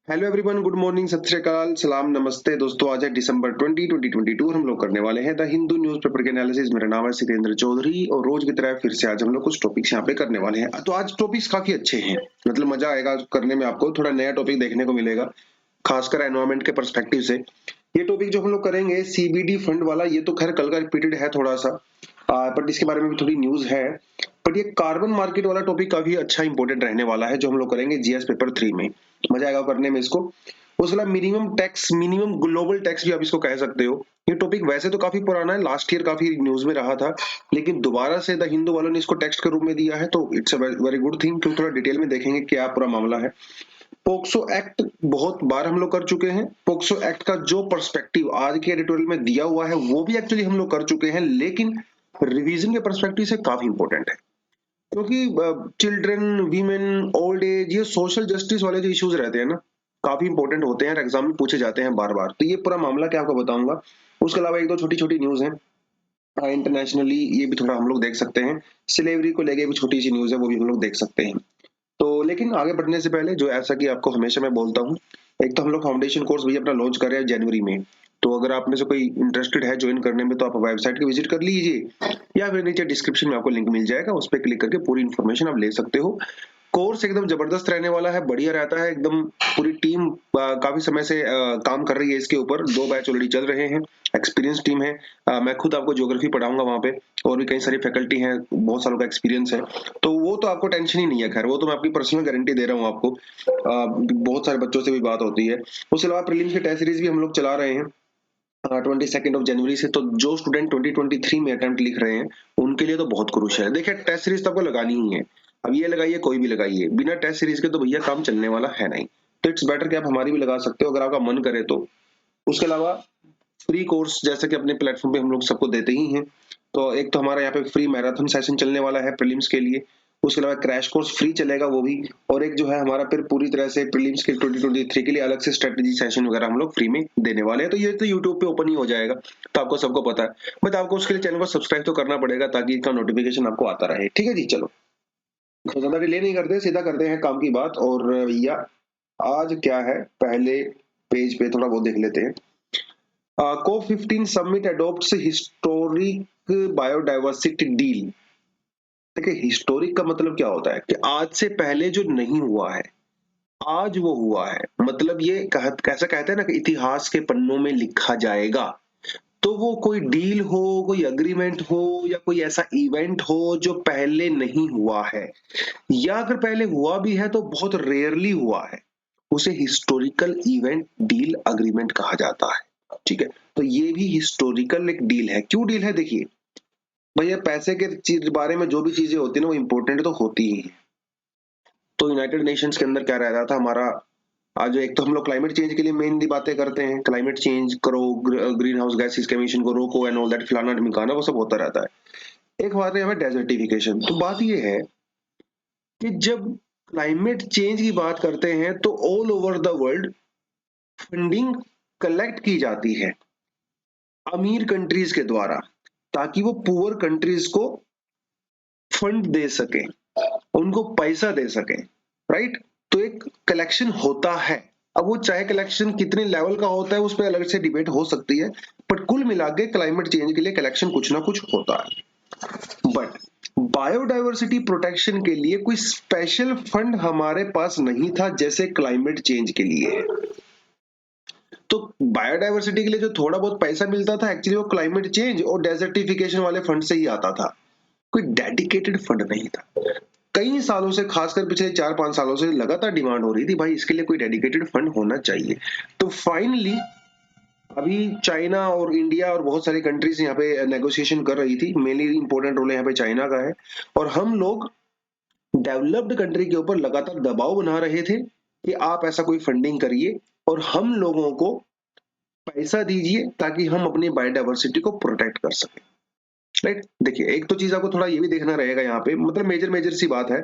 Hello everyone, good morning, सत श्री अकाल, सलाम, नमस्ते दोस्तों। आज है दिसंबर 20 2022 और हम लोग करने वाले हैं द हिंदू न्यूज़पेपर के एनालिसिस। मेरा नाम है सितेंद्र चौधरी और रोज की तरह फिर से आज हम लोग कुछ टॉपिक्स यहाँ पे करने वाले हैं। तो आज टॉपिक्स काफी अच्छे हैं, मतलब मजा आएगा करने में। आपको थोड़ा नया टॉपिक देखने को मिलेगा, खासकर एनवायरमेंट के पर्सपेक्टिव से। ये टॉपिक जो हम लोग करेंगे सीबीडी फंड वाला, ये तो खैर कल का रिपीटेड है थोड़ा सा, बट इसके बारे में भी थोड़ी न्यूज है। बट ये कार्बन मार्केट वाला टॉपिक काफी अच्छा इंपॉर्टेंट रहने वाला है, जो हम लोग करेंगे जीएस पेपर 3 में। मजा आएगा करने में इसको। उसके minimum tax, minimum global tax भी आप इसको कह सकते हो। ये टॉपिक वैसे तो काफी पुराना है, लास्ट ईयर काफी न्यूज में रहा था, लेकिन दोबारा से द हिंदू वालों ने इसको टेक्स्ट के रूप में दिया है, तो it's a very good thing, क्योंकि थोड़ा डिटेल में देखेंगे क्या पूरा मामला है। पोक्सो एक्ट बहुत बार हम लोग कर चुके हैं। पोक्सो एक्ट का जो पर्सपेक्टिव आज के एडिटोरियल में दिया हुआ है वो भी एक्चुअली हम लोग कर चुके हैं, लेकिन रिवीजन के पर्सपेक्टिव से काफी इंपॉर्टेंट है, क्योंकि चिल्ड्रन, वीमेन, ओल्ड एज, ये सोशल जस्टिस वाले जो इश्यूज रहते हैं ना, काफी इंपॉर्टेंट होते हैं और एग्जाम में पूछे जाते हैं बार बार। तो ये पूरा मामला क्या आपको बताऊंगा। उसके अलावा एक दो छोटी छोटी न्यूज है इंटरनेशनली, ये भी थोड़ा हम लोग देख सकते हैं। स्लेवरी को लेके भी छोटी सी न्यूज है, वो भी हम लोग देख सकते हैं। तो लेकिन आगे बढ़ने से पहले, जो ऐसा कि आपको हमेशा मैं बोलता हूँ, एक तो हम लोग फाउंडेशन कोर्स भी अपना लॉन्च कर रहे हैं जनवरी में। तो अगर आप में से कोई इंटरेस्टेड है ज्वाइन करने में, तो आप वेबसाइट की विजिट कर लीजिए, या फिर नीचे डिस्क्रिप्शन में आपको लिंक मिल जाएगा, उस पर क्लिक करके पूरी इन्फॉर्मेशन आप ले सकते हो। कोर्स एकदम जबरदस्त रहने वाला है, बढ़िया रहता है एकदम। पूरी टीम काफी समय से काम कर रही है इसके ऊपर, 2 बैच ऑलरेडी चल रहे हैं, एक्सपीरियंस टीम है। मैं खुद आपको ज्योग्राफी पढ़ाऊंगा वहां पे, और भी कई सारी फैकल्टी हैं, बहुत सालों का एक्सपीरियंस है। तो वो तो आपको टेंशन ही नहीं है, खैर वो तो मैं अपनी पर्सनल गारंटी दे रहा हूँ आपको। बहुत सारे बच्चों से भी बात होती है। उसके अलावा प्रीलिम्स के टेस्ट सीरीज भी हम लोग चला रहे हैं 22 जनवरी से। तो जो स्टूडेंट 2023 में अटेम्प्ट लिख रहे हैं, उनके लिए तो बहुत क्रूशियल है। देखिए, टेस्ट सीरीज तो आपको लगानी ही है, अब ये लगाइए, कोई भी लगाइए, बिना टेस्ट सीरीज के तो भैया काम चलने वाला है नहीं। तो इट्स बेटर कि आप हमारी भी लगा सकते हो अगर आपका मन करे तो। उसके अलावा फ्री कोर्स जैसे कि अपने प्लेटफॉर्म पे हम लोग सबको देते ही हैं। तो एक तो हमारा यहाँ पे फ्री मैराथन सेशन चलने वाला है प्रीलिम्स के लिए। उसके अलावा क्रैश कोर्स फ्री चलेगा वो भी। और एक जो है हमारा फिर पूरी तरह से प्रीलिम्स के 2023 के लिए अलग से स्ट्रेटेजी सेशन वगैरह हम लोग फ्री में देने वाले हैं। तो ये तो यूट्यूब पे ओपन ही हो जाएगा, तो आपको सबको पता है। बट आपको उसके लिए चैनल को सब्सक्राइब तो करना पड़ेगा, ताकि इसका नोटिफिकेशन आपको आता रहे। ठीक है जी, चलो तो ज्यादा डिले नहीं करते, सीधा करते हैं काम की बात। और भैया आज क्या है, पहले पेज पे थोड़ा वो देख लेते हैं। COP 15 summit adopts historic biodiversity deal. देखिए, हिस्टोरिक का मतलब क्या होता है कि आज से पहले जो नहीं हुआ है, आज वो हुआ है। मतलब ये कैसा कहते हैं ना कि इतिहास के पन्नों में लिखा जाएगा। तो वो कोई डील हो, कोई अग्रीमेंट हो, या कोई ऐसा इवेंट हो जो पहले नहीं हुआ है, या अगर पहले हुआ भी है तो बहुत रेयरली हुआ है, उसे हिस्टोरिकल इवेंट, डील, अग्रीमेंट कहा जाता है। ठीक है, तो ये भी हिस्टोरिकल एक डील है। क्यों डील है? देखिए भैया, पैसे के बारे में जो भी चीजें होती है ना, वो इंपॉर्टेंट तो होती ही है। तो यूनाइटेड नेशंस के अंदर क्या रहता था हमारा, आज एक तो हम लोग क्लाइमेट चेंज के लिए मेनली बातें करते हैं, क्लाइमेट चेंज करो, ग्रीन हाउस गैसेस के एमिशन को रोको एंड ऑल दैट, फलाना ढिमकाना, वो सब होता रहता है। एक बात है हमें डेजर्टिफिकेशन। तो बात ये है कि जब क्लाइमेट चेंज की बात करते हैं तो all over the world funding collect की जाती है अमीर कंट्रीज के द्वारा, ताकि वो पुअर कंट्रीज को फंड दे सके, उनको पैसा दे सके, राइट। तो एक कलेक्शन होता है। अब वो चाहे कलेक्शन कितने लेवल का होता है उस पर अलग से डिबेट हो सकती है, बट कुल मिला के क्लाइमेट चेंज के लिए कलेक्शन कुछ ना कुछ होता है। बट बायोडाइवर्सिटी प्रोटेक्शन के लिए कोई स्पेशल फंड हमारे पास नहीं था, जैसे क्लाइमेट चेंज के लिए। तो बायोडाइवर्सिटी के लिए जो थोड़ा बहुत पैसा मिलता था, एक्चुअली वो क्लाइमेट चेंज और डेजर्टिफिकेशन वाले फंड से ही आता था, कोई डेडिकेटेड फंड नहीं था। कई सालों से, खासकर पिछले 4-5 सालों से लगातार डिमांड हो रही थी, भाई इसके लिए कोई डेडिकेटेड फंड होना चाहिए। तो फाइनली अभी चाइना और इंडिया और बहुत सारी कंट्रीज यहाँ पे नेगोशिएशन कर रही थी। मेनली इंपॉर्टेंट रोल यहाँ पे चाइना का है, और हम लोग डेवलप्ड कंट्री के ऊपर लगातार दबाव बना रहे थे कि आप ऐसा कोई फंडिंग करिए और हम लोगों को पैसा दीजिए, ताकि हम अपनी बायोडाइवर्सिटी को प्रोटेक्ट कर सकें, राइट। देखिए, एक तो चीज आपको थोड़ा ये भी देखना रहेगा यहाँ पे, मतलब मेजर मेजर सी बात है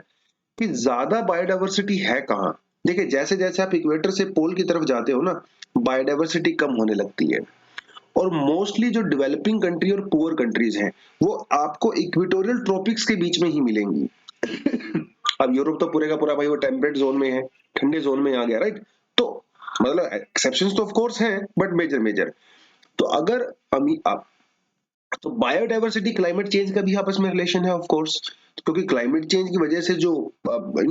कि ज्यादा बायोडाइवर्सिटी है कहाँ। देखिए, जैसे जैसे आप इक्वेटर से पोल की तरफ जाते हो ना, बायोडाइवर्सिटी कम होने लगती है। और मोस्टली जो डेवलपिंग कंट्री और पुअर कंट्रीज हैं, वो आपको इक्वेटोरियल ट्रॉपिक्स के बीच में ही मिलेंगी। अब यूरोप तो पूरे का पूरा भाई वो टेम्परेट जोन में है, ठंडे जोन में आ गया, राइट। तो मतलब एक्सेप्शंस तो ऑफ कोर्स हैं बट मेजर। तो अगर आप तो बायोडायवर्सिटी क्लाइमेट चेंज का भी आपस में रिलेशन है ऑफ कोर्स, क्योंकि क्लाइमेट चेंज की वजह से जो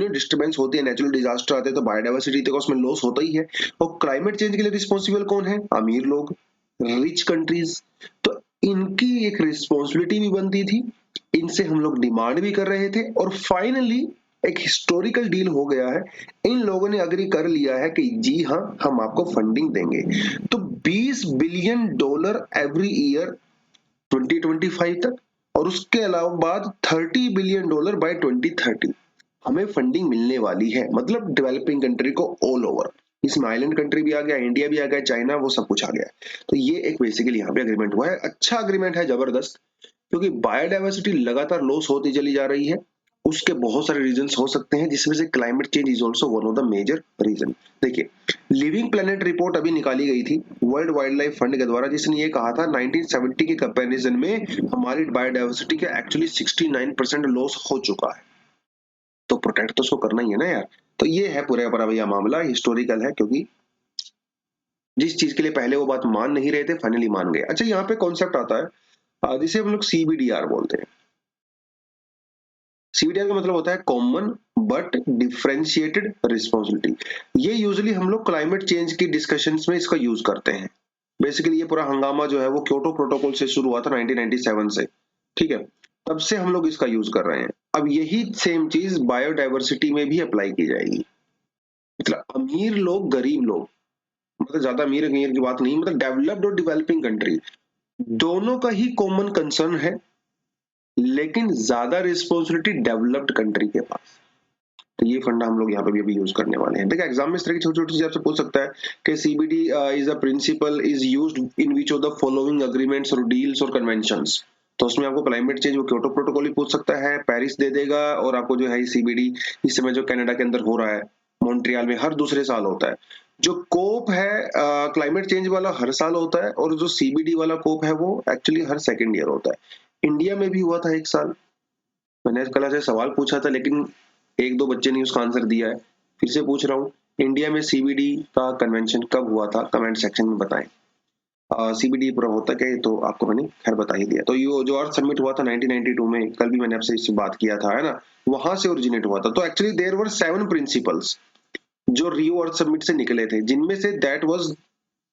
डिस्टर्बेंस होती है, नेचुरल डिजास्टर आते हैं, तो बायोडायवर्सिटी तो उसमें लॉस होता ही है। और क्लाइमेट चेंज के लिए रिस्पॉन्सिबल कौन है? अमीर लोग, रिच कंट्रीज। तो इनकी एक रिस्पॉन्सिबिलिटी भी बनती थी, इनसे हम लोग डिमांड भी कर रहे थे, और फाइनली एक हिस्टोरिकल डील हो गया है। इन लोगों ने अग्री कर लिया है कि जी हाँ, हम आपको फंडिंग देंगे। तो 20 बिलियन डॉलर एवरी ईयर 2025 तक, और उसके अलावा बाद 30 बिलियन डॉलर बाय 2030 हमें फंडिंग मिलने वाली है। मतलब डेवलपिंग कंट्री को ऑल ओवर, इसमें आइलैंड कंट्री भी आ गया, इंडिया भी आ गया, चाइना, वो सब कुछ आ गया। तो ये एक बेसिकली यहाँ पे अग्रीमेंट हुआ है, अच्छा अग्रीमेंट है, जबरदस्त। क्योंकि बायोडायवर्सिटी लगातार लॉस होती चली जा रही है। उसके बहुत सारे रीजंस हो सकते हैं, जिसमें से climate change is also one of the major reason. देखिए, लिविंग प्लेनेट रिपोर्ट अभी निकाली गई थी वर्ल्ड वाइल्ड लाइफ फंड के द्वारा, जिसने ये कहा था 1970 के कंपैरिजन में हमारी बायोडायवर्सिटी का एक्चुअली 69% लॉस हो चुका है। तो प्रोटेक्ट तो उसको करना ही है ना यार। तो ये है पूरा का पूरा भैया मामला, हिस्टोरिकल है, क्योंकि जिस चीज के लिए पहले वो बात मान नहीं रहे थे, फाइनली मान गए। अच्छा, यहाँ पे कॉन्सेप्ट आता है जिसे हम लोग सीबीडीआर बोलते हैं। सीबीडीआर का मतलब होता है कॉमन बट डिफरेंशिएटेड रिस्पॉन्सिबिलिटी। ये यूजुअली हम लोग क्लाइमेट चेंज की डिस्कशंस में इसका यूज करते हैं। बेसिकली ये पूरा हंगामा जो है वो क्योटो प्रोटोकॉल से शुरू हुआ था 1997 से, ठीक है। तब से हम लोग इसका यूज कर रहे हैं। अब यही सेम चीज बायोडायवर्सिटी में भी अप्लाई की जाएगी। मतलब अमीर लोग, गरीब लोग, मतलब ज्यादा अमीर अमीर की बात नहीं, मतलब डेवलप्ड और डेवलपिंग कंट्री दोनों का ही कॉमन कंसर्न है, लेकिन ज्यादा रिस्पॉन्सिबिलिटी डेवलप्ड कंट्री के पास। तो ये फंडा हम लोग यहाँ पे भी अभी यूज करने वाले हैं। देखिए, एग्जाम में इस तरह की छोटी छोटी चीजें आपसे पूछ सकता है कि CBD is a principle is used in which of the following agreements और डील्स और कन्वेंशंस। तो उसमें आपको क्लाइमेट चेंज वो क्योटो प्रोटोकॉल ही पूछ सकता है, पेरिस दे देगा, और आपको जो है सीबीडी इस समय जो कनाडा के अंदर हो रहा है, मॉन्ट्रियल में हर दूसरे साल होता है। जो कोप है क्लाइमेट चेंज वाला, हर साल होता है, और जो सीबीडी वाला कोप है वो एक्चुअली हर सेकेंड ईयर होता है। इंडिया में भी हुआ था एक साल। मैंने कल से सवाल पूछा था, लेकिन एक दो बच्चे ने उसका आंसर दिया है, फिर से पूछ रहा हूँ। इंडिया में सीबीडी का कन्वेंशन कब हुआ था? कमेंट सेक्शन में बताएं। सीबीडी पूरा होता क्या है तो आपको मैंने खैर बता ही दिया। तो ये जो अर्थ समिट हुआ था 1992 में, कल भी मैंने आपसे इससे बात किया था, है ना, वहां से ओरिजिनेट हुआ था। तो एक्चुअली देयर वर 7 प्रिंसिपल्स जो रियो अर्थ समिट से निकले थे, जिनमें say that was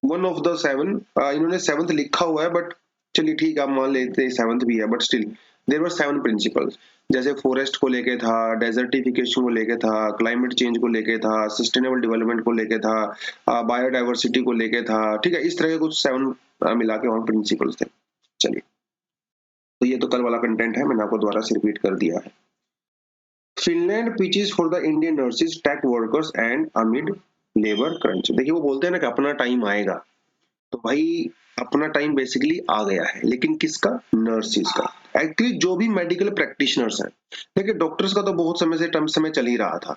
one of the 7। इन्होंने 7th लिखा हुआ है, बट चलिए ठीक है, आप मान लेते हैं 7th भी है, but still there were 7 principles. जैसे फॉरेस्ट को लेके था, डेजर्टिफिकेशन को लेके था, क्लाइमेट चेंज को लेके था, सस्टेनेबल डेवलपमेंट को लेके था, बायोडायवर्सिटी को लेके था, ठीक है। इस तरह के कुछ 7 मिला के वहां प्रिंसिपल्स थे। चलिए, तो ये तो कल वाला कंटेंट है, मैंने आपको दोबारा से रिपीट कर दिया है। Finland pitches for the Indian nurses, tech workers and amid labour crunch. देखिए, वो बोलते हैं ना कि अपना टाइम आएगा। तो भाई, अपना टाइम बेसिकली आ गया है, लेकिन किसका? नर्सिस का। एक्चुअली जो भी मेडिकल प्रैक्टिशनर्स हैं, देखिए डॉक्टर्स का तो बहुत समय से समय चल ही रहा था।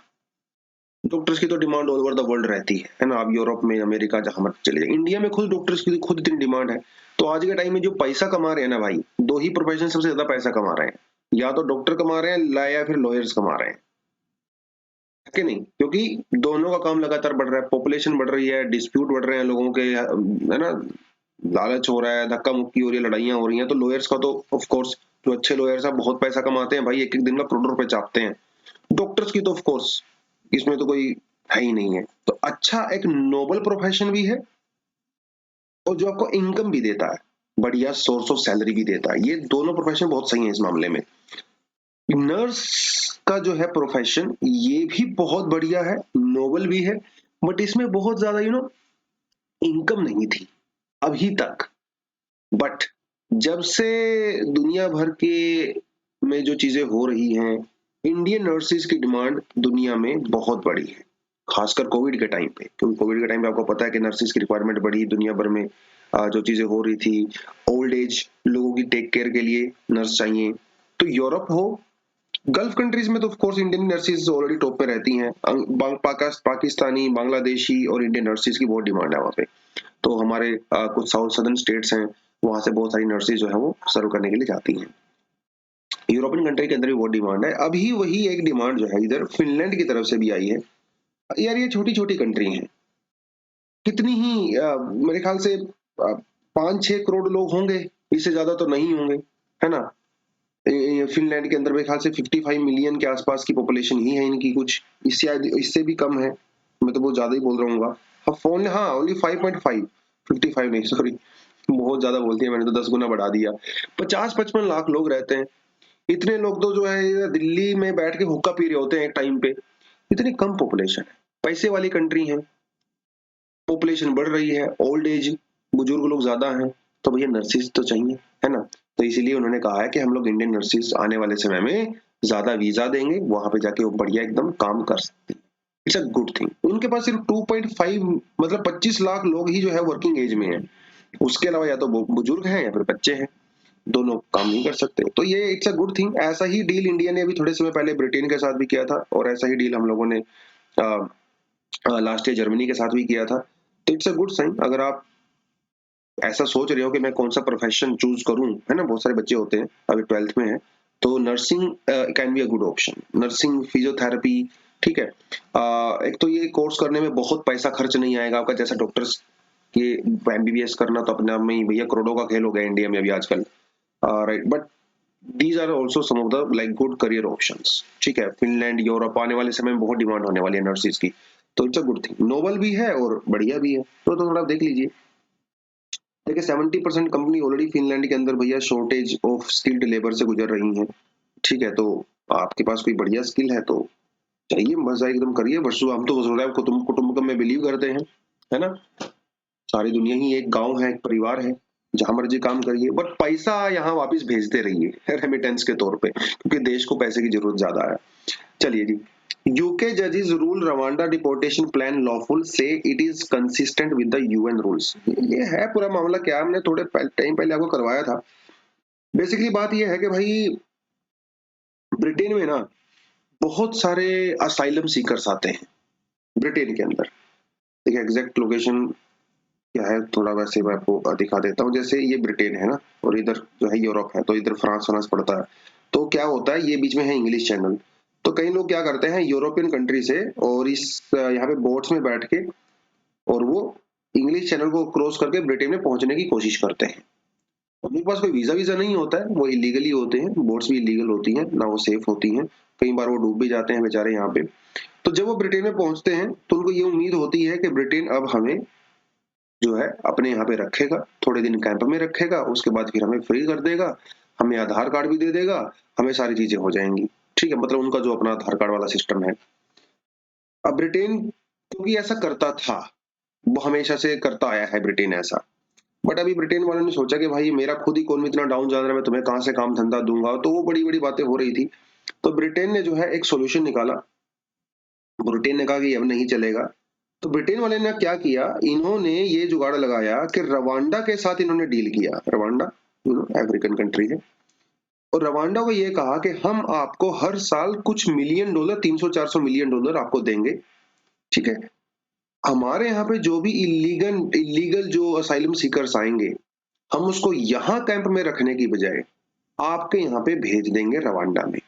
डॉक्टर्स की तो demand all over the world रहती है ना। आप यूरोप में, अमेरिका, जहां मत चले जाए, इंडिया में खुद डॉक्टर्स की खुद इतनी डिमांड है। तो आज के टाइम में जो पैसा कमा रहे हैं ना भाई, दो ही प्रोफेशन सबसे ज्यादा पैसा कमा रहे हैं, या तो डॉक्टर कमा रहे हैं या फिर लॉयर्स कमा रहे हैं, है कि नहीं? क्योंकि दोनों का काम लगातार बढ़ रहा है, पॉपुलेशन बढ़ रही है, डिस्प्यूट बढ़ रहे हैं लोगों के, है ना, लालच हो रहा है, धक्का मुक्की हो रही है, लड़ाइयां हो रही हैं। तो लॉयर्स का तो ऑफ कोर्स, जो अच्छे लॉयर्स हैं बहुत पैसा कमाते हैं भाई, एक एक दिन का करोड़ों रुपए चापते हैं। डॉक्टर्स की तो ऑफ कोर्स इसमें तो कोई है ही नहीं है। तो अच्छा, एक नोबल प्रोफेशन भी है, और जो आपको इनकम भी देता है, बढ़िया सोर्स ऑफ सैलरी भी देता है। ये दोनों प्रोफेशन बहुत सही है इस मामले में। नर्स का जो है प्रोफेशन, ये भी बहुत बढ़िया है, नोबल भी है, बट इसमें बहुत ज्यादा इनकम नहीं थी अभी तक। बट जब से दुनिया भर के में जो चीजें हो रही हैं, इंडियन नर्सिस की डिमांड दुनिया में बहुत बड़ी है, खासकर कोविड के टाइम पे। क्योंकि कोविड के टाइम पे आपको पता है कि नर्सिस की रिक्वायरमेंट बढ़ी दुनिया भर में। जो चीजें हो रही थी, ओल्ड एज लोगों की टेक केयर के लिए नर्स चाहिए। तो यूरोप हो, गल्फ कंट्रीज में तो of course Indian nurses already top पे रहती हैं। पाकिस्तानी, बांग्लादेशी और इंडियन नर्सिस की बहुत डिमांड है वहाँ पे। तो हमारे कुछ साउथ सदर्न स्टेट्स हैं, वहां से बहुत सारी नर्सेज जो है वो सर्व करने के लिए जाती हैं। यूरोपियन कंट्री के अंदर भी बहुत डिमांड है। अभी वही एक डिमांड जो है इधर फिनलैंड की तरफ से भी आई है। यार, ये छोटी छोटी कंट्री हैं, कितनी ही मेरे ख्याल से 5-6 करोड़ लोग होंगे, इससे ज्यादा तो नहीं होंगे, है ना। फिनलैंड के अंदर मेरे ख्याल से 55 मिलियन के आसपास की पॉपुलेशन ही है इनकी, कुछ इससे इससे भी कम है, मैं तो बहुत ज्यादा ही बोल रहा हूँ। फोन हाँ ओनली 5.5, 55 नहीं सॉरी, बहुत ज्यादा बोलती है, मैंने तो 10 गुना बढ़ा दिया। 50-55 लाख लोग रहते हैं। इतने लोग तो जो है दिल्ली में बैठ के हुक्का पी रहे होते हैं एक टाइम पे, इतनी कम पॉपुलेशन है। पैसे वाली कंट्री है, पॉपुलेशन बढ़ रही है, ओल्ड एज बुजुर्ग लोग ज्यादा हैं, तो भैया नर्सिस तो चाहिए, है ना। तो इसीलिए उन्होंने कहा है कि हम लोग इंडियन नर्सिस आने वाले समय में ज्यादा वीजा देंगे, वहां पे जाके वो बढ़िया एकदम काम कर सकते हैं। It's a good thing. उनके पास सिर्फ 2.5 मतलब 25 लाख लोग ही जो है वर्किंग एज में है, उसके अलावा या तो बुजुर्ग हैं या फिर बच्चे हैं, दोनों काम नहीं कर सकते। तो ये इट्स अ गुड थिंग। ऐसा ही डील इंडिया ने अभी थोड़े समय पहले ब्रिटेन के साथ भी किया था, और ऐसा ही डील हम लोगों ने लास्ट ईयर जर्मनी के साथ भी किया था। तो इट्स अ गुड साइन। अगर आप ऐसा सोच रहे हो कि मैं कौन सा प्रोफेशन चूज करूं, है ना, बहुत सारे बच्चे होते हैं अभी 12th में है, तो nursing can be a good option. Nursing, physiotherapy, ठीक है। एक तो ये कोर्स करने में बहुत पैसा खर्च नहीं आएगा आपका, जैसा डॉक्टर्स के एमबीबीएस करना तो अपने आप में ही भैया करोड़ों का खेल हो गया इंडिया में अभी आजकल, right. But these are also some of the like good career options, ठीक है। फिनलैंड, यूरोप आने वाले समय में बहुत डिमांड होने वाली है नर्सिस की, तो it's a good thing. Noble भी है और बढ़िया भी है, तो थोड़ा देख लीजिए। देखिए 70% कंपनी ऑलरेडी फिनलैंड के अंदर भैया शॉर्टेज ऑफ स्किल्ड लेबर से गुजर रही हैं, ठीक है। तो आपके पास कोई बढ़िया स्किल है तो चाहिए, मजा एकदम करिए। वर्षो हम तो वसुधैव कुटुंबकम में बिलीव करते हैं, है ना। सारी दुनिया ही एक गांव है, एक परिवार है, जहां मर्जी काम करिए, बट पैसा यहाँ वापस भेजते रहिए रेमिटेंस के तौर पे, क्योंकि देश को पैसे की जरूरत ज्यादा है। चलिए जी। यूके जजेस rule Rwanda deportation plan lawful, say it is consistent with the UN rules. ये है पूरा मामला। क्या हमने थोड़े टाइम पहले आपको करवाया था। बेसिकली बात ये है कि भाई ब्रिटेन में ना बहुत सारे असाइलम सीकर्स आते हैं ब्रिटेन के अंदर। देखिए एग्जैक्ट लोकेशन क्या है थोड़ा वैसे मैं आपको दिखा देता हूँ। जैसे ये ब्रिटेन है ना, और इधर जो है यूरोप है, तो इधर फ्रांस फ्रांस पड़ता है। तो क्या होता है, ये बीच में है इंग्लिश चैनल। तो कई लोग क्या करते हैं यूरोपियन कंट्री से, और इस यहाँ पे बोट्स में बैठ के, और वो इंग्लिश चैनल को क्रॉस करके ब्रिटेन में पहुंचने की कोशिश करते हैं। उनके पास कोई वीजा वीजा नहीं होता है, वो इलीगली होते हैं, बोट्स भी इलीगल होती हैं ना, वो सेफ होती हैं। कई बार वो डूब भी जाते हैं बेचारे यहाँ पे। तो जब वो ब्रिटेन में पहुंचते हैं तो उनको ये उम्मीद होती है कि ब्रिटेन अब हमें जो है अपने यहाँ पे रखेगा, थोड़े दिन कैंप में रखेगा, उसके बाद फिर हमें फ्री कर देगा, हमें आधार कार्ड भी दे देगा, हमें सारी चीजें हो जाएंगी, ठीक है। मतलब उनका जो अपना आधार कार्ड वाला सिस्टम है। अब ब्रिटेन क्योंकि ऐसा करता था, वो हमेशा से करता आया है ब्रिटेन ऐसा। बट अभी ब्रिटेन वालों ने सोचा कि भाई मेरा खुद ही इकोनॉमी इतना डाउन जा रहा है, मैं तुम्हें कहाँ से काम धंधा दूंगा, तो वो बड़ी बड़ी बातें हो रही थी। तो ब्रिटेन ने जो है एक सोल्यूशन निकाला। ब्रिटेन ने कहा कि अब नहीं चलेगा। तो ब्रिटेन वाले ने क्या किया, इन्होंने ये जुगाड़ लगाया कि रवांडा के साथ इन्होंने डील किया। रवांडा अफ्रीकन कंट्री है, और रवांडा को ये कहा कि हम आपको हर साल कुछ मिलियन डॉलर, 300-400 मिलियन डॉलर आपको देंगे, ठीक है। हमारे यहाँ पे जो भी इलीगल इलीगल जो असाइलम सीकर्स आएंगे, हम उसको यहाँ कैंप में रखने की बजाय आपके यहाँ पे भेज देंगे रवांडा में।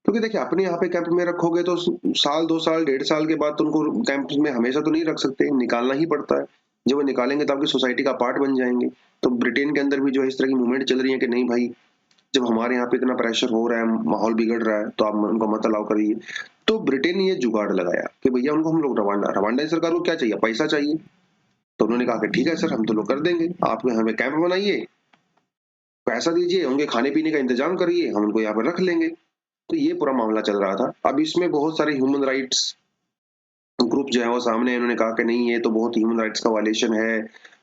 क्योंकि देखिए अपने यहाँ पे कैंप में रखोगे तो साल 2 साल 1.5 साल के बाद तो उनको कैंप में हमेशा तो नहीं रख सकते, निकालना ही पड़ता है। जब वो निकालेंगे तो आपकी सोसाइटी का पार्ट बन जाएंगे। तो ब्रिटेन के अंदर भी जो है इस तरह की मूवमेंट चल रही है कि नहीं भाई, जब हमारे यहाँ पे इतना प्रेशर हो रहा है, माहौल बिगड़ रहा है, तो आप उनको मत अलाउ करिए। तो ब्रिटेन ने ये जुगाड़ लगाया कि भैया उनको हम लोग रवांडा रवांडा की सरकार को क्या चाहिए, पैसा चाहिए। तो उन्होंने कहा कि ठीक है सर, हम तो लोग कर देंगे, आप हमें कैंप बनाइए, पैसा दीजिए, उनके खाने पीने का इंतजाम करिए, हम उनको यहाँ पर रख लेंगे। तो ये पूरा मामला चल रहा था। अब इसमें बहुत सारे ह्यूमन राइट्स ग्रुप जो है वो सामने, इन्होंने कहा कि नहीं ये तो बहुत ह्यूमन राइट्स का वायलेशन है,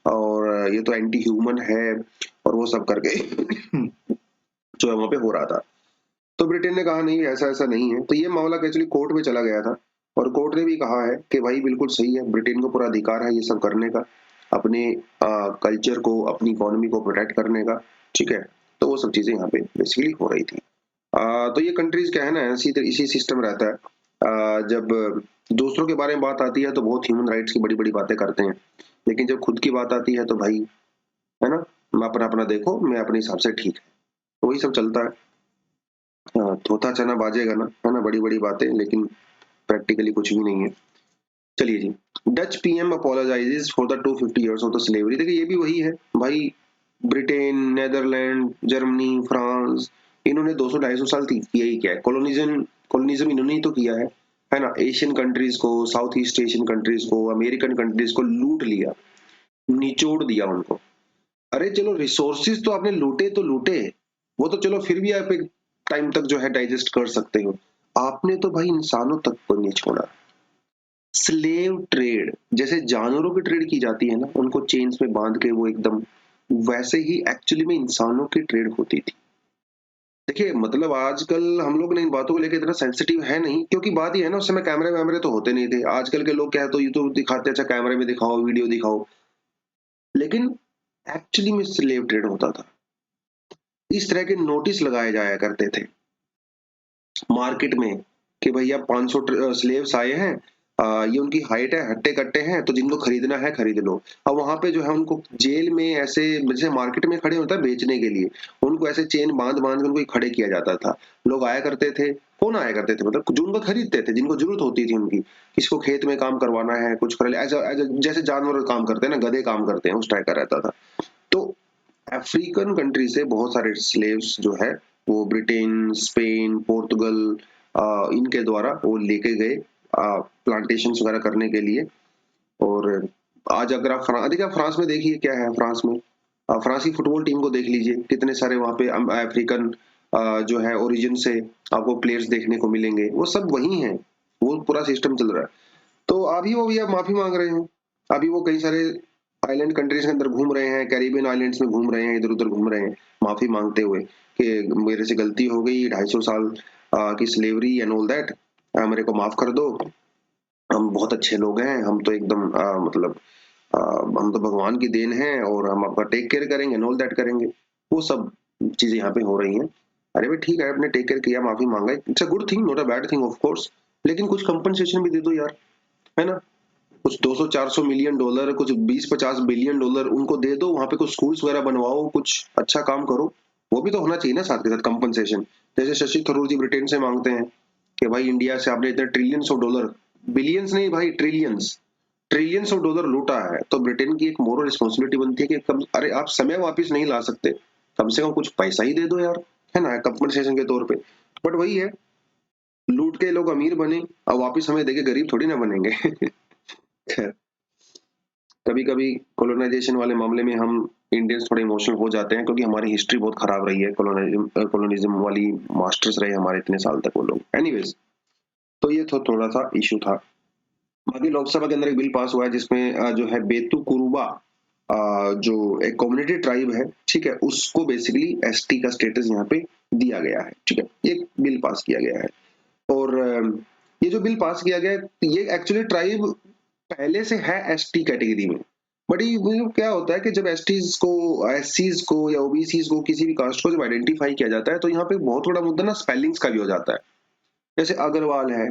और ये तो एंटी ह्यूमन है, और वो सब करके जो है वहां पे हो रहा था। तो ब्रिटेन ने कहा नहीं ऐसा ऐसा नहीं है। तो ये मामला एक्चुअली कोर्ट में चला गया था, और कोर्ट ने भी कहा है कि भाई बिल्कुल सही है, ब्रिटेन को पूरा अधिकार है ये सब करने का, अपने कल्चर को, अपनी इकोनॉमी को प्रोटेक्ट करने का, ठीक है। तो वो सब चीजें यहाँ पे बेसिकली हो रही थी। तो ये कंट्रीज क्या है ना, इसी सिस्टम रहता है। जब दूसरों के बारे में बात आती है तो बहुत ह्यूमन राइट्स की बड़ी बड़ी बातें करते हैं, लेकिन जब खुद की बात आती है तो भाई, है ना, मैं अपना अपना देखो, मैं अपने हिसाब से ठीक है। तो वही सब चलता है। तोता चना बाजेगा ना, है ना, बड़ी बड़ी बातें, लेकिन प्रैक्टिकली कुछ भी नहीं है। चलिए जी। Dutch PM apologises for the 250 years of the slavery. देखिए ये भी वही है भाई, ब्रिटेन, नेदरलैंड, जर्मनी, फ्रांस, इन्होंने 200-250 साल किया ही क्या है, कॉलोनिज्म इन्होंने ही तो किया है ना। एशियन कंट्रीज को, साउथ ईस्ट एशियन कंट्रीज को, अमेरिकन कंट्रीज को लूट लिया, निचोड़ दिया उनको। अरे चलो रिसोर्सिस तो आपने लूटे तो लूटे, वो तो चलो फिर भी आप एक टाइम तक जो है डाइजेस्ट कर सकते हो, आपने तो भाई इंसानों तक को नहीं छोड़ा। स्लेव ट्रेड, जैसे जानवरों की ट्रेड की जाती है ना, उनको चेन्स में बांध के वो एकदम, वैसे ही एक्चुअली में इंसानों की ट्रेड होती थी। देखिए मतलब आजकल हम लोग ने इन बातों को लेकर इतना सेंसिटिव है नहीं, क्योंकि बात ये है ना, उस समय कैमरे वैमरे तो होते नहीं थे। आजकल के लोग क्या है, तो यूट्यूब दिखाते, अच्छा कैमरे में दिखाओ, वीडियो दिखाओ, लेकिन एक्चुअली में स्लेव ट्रेड होता था। इस तरह के नोटिस लगाए जाया करते थे मार्केट में कि भैया 500 स्लेव्स आए हैं, ये उनकी हाइट है, हट्टे कट्टे हैं, तो जिनको खरीदना है खरीद लो। अब वहां पे जो है उनको जेल में ऐसे, जैसे मार्केट में खड़े होता है बेचने के लिए, उनको ऐसे चेन बांध बांध के उनको खड़े किया जाता था। लोग आया करते थे, कौन आया करते थे, मतलब जो उनको खरीदते थे, जिनको जरूरत होती थी उनकी, किसको खेत में काम करवाना है, कुछ कर ले, जैसे जानवर काम करते हैं ना, गधे काम करते हैं, उस टाइप का रहता था। तो अफ्रीकन कंट्री से बहुत सारे स्लेव्स जो है वो ब्रिटेन, स्पेन, पोर्तुगल, इनके द्वारा वो लेके गए प्लांटेशन वगैरह करने के लिए। और आज अगर आप देखिए, फ्रांस में देखिए क्या है, फ्रांस में फ्रांस की फुटबॉल टीम को देख लीजिए, कितने सारे वहां पे अफ्रीकन जो है ओरिजिन से आपको प्लेयर्स देखने को मिलेंगे, वो सब वही हैं, वो पूरा सिस्टम चल रहा है। तो अभी वो भैया माफी मांग रहे हैं, अभी वो कई सारे आइलैंड कंट्रीज के अंदर घूम रहे हैं, कैरिबियन आइलैंड्स में घूम रहे हैं, इधर उधर घूम रहे हैं माफी मांगते हुए कि मेरे से गलती हो गई, 250 साल की स्लेवरी एंड ऑल दैट, मेरे को माफ कर दो, हम बहुत अच्छे लोग हैं, हम तो एकदम मतलब हम तो भगवान की देन है, और हम आपका टेक केयर करेंगे, एंड ऑल दैट करेंगे। वो सब चीजें यहाँ पे हो रही हैं। अरे भाई ठीक है, आपने टेक केयर किया, माफी मांगा, it's a good thing, not a bad thing of course, लेकिन कुछ कंपनसेशन भी दे दो यार, है ना। कुछ 200-400 मिलियन डॉलर, कुछ 20-50 बिलियन डॉलर उनको दे दो, वहां पे कुछ स्कूल्स वगैरह बनवाओ, कुछ अच्छा काम करो, वो भी तो होना चाहिए ना साथ के साथ कंपनसेशन। जैसे शशि थरूर जी ब्रिटेन से मांगते हैं कि भाई इंडिया से आपने इतने ट्रिलियंस ऑफ डॉलर, बिलियंस नहीं भाई, ट्रिलियंस, ट्रिलियंस ऑफ डॉलर लूटा है, तो ब्रिटेन की एक मोरल रिस्पॉन्सिबिलिटी बनती है कि कम, अरे आप समय वापस नहीं ला सकते, कम से कम कुछ पैसा ही दे दो यार, है ना, कंपनसेशन के तौर पे। बट वही है, लूट के लोग अमीर बने, अब वापस हमें देके गरीब थोड़ी ना बनेंगे। खैर, कभी कभी कॉलोनाइजेशन वाले मामले में हम इंडियंस थोड़े इमोशनल हो जाते हैं, क्योंकि हमारी हिस्ट्री बहुत खराब रही है, कॉलोनिज्म वाली मास्टर्स रहे हमारे इतने साल तक वो लोग। एनीवेज, तो ये तो थोड़ा सा इशू था। बाकी लोकसभा के अंदर एक बिल पास हुआ है जिसमें जो है बेतु कुरुबा, जो एक कम्युनिटी ट्राइब है, ठीक है, उसको बेसिकली एसटी का स्टेटस यहाँ पे दिया गया है, ठीक है, ये बिल पास किया गया है। और ये जो बिल पास किया गया है, ये एक्चुअली ट्राइब पहले से है एसटी कैटेगरी में, बट ये मतलब क्या होता है कि जब एसटीज को, एससीज को या ओबीसीज को, किसी भी कास्ट को जब आइडेंटिफाई किया जाता है, तो यहाँ पे बहुत थोड़ा मुद्दा ना स्पेलिंग्स का भी हो जाता है। जैसे अग्रवाल है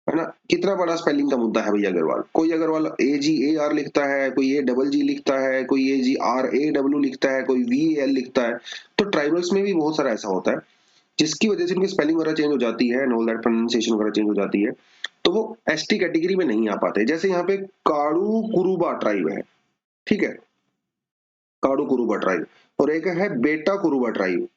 ना, कितना बड़ा स्पेलिंग का मुद्दा है भैया, अग्रवाल, कोई अग्रवाल ए जी ए आर लिखता है, कोई ए डबल जी लिखता है, कोई ए जी आर ए डब्ल्यू लिखता है, कोई वी एल लिखता है। तो ट्राइबल्स में भी बहुत सारा ऐसा होता है, जिसकी वजह से उनकी स्पेलिंग वगैरह चेंज हो जाती है, एंड ऑल दैट, प्रोनाउंसिएशन वगैरह चेंज हो जाती है, तो वो एसटी कैटेगरी में नहीं आ पाते। जैसे यहाँ पे काड़ू कुरुबा ट्राइब है, ठीक है, काड़ू कुरुबा ट्राइब, और एक है बेटा कुरुबा ट्राइब।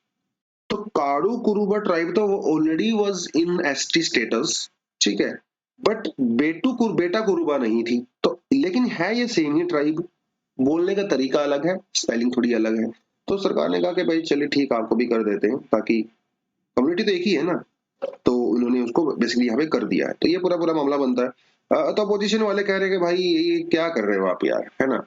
तो काड़ू कुरुबा ट्राइब तो वो already was in ST status, ठीक है, बट बेटा कुरुबा नहीं थी, तो लेकिन है ये सेम ही ट्राइब, बोलने का तरीका अलग है, स्पेलिंग थोड़ी अलग है। तो सरकार ने कहा कि भाई चलिए ठीक, आपको भी कर देते हैं, ताकि कम्युनिटी तो एक ही है ना, तो उन्होंने उसको बेसिकली यहाँ पे कर दिया है। तो ये पूरा पूरा मामला बनता है। तो अपोजिशन वाले कह रहे हैं कि भाई ये क्या कर रहे हो आप यार, है ना।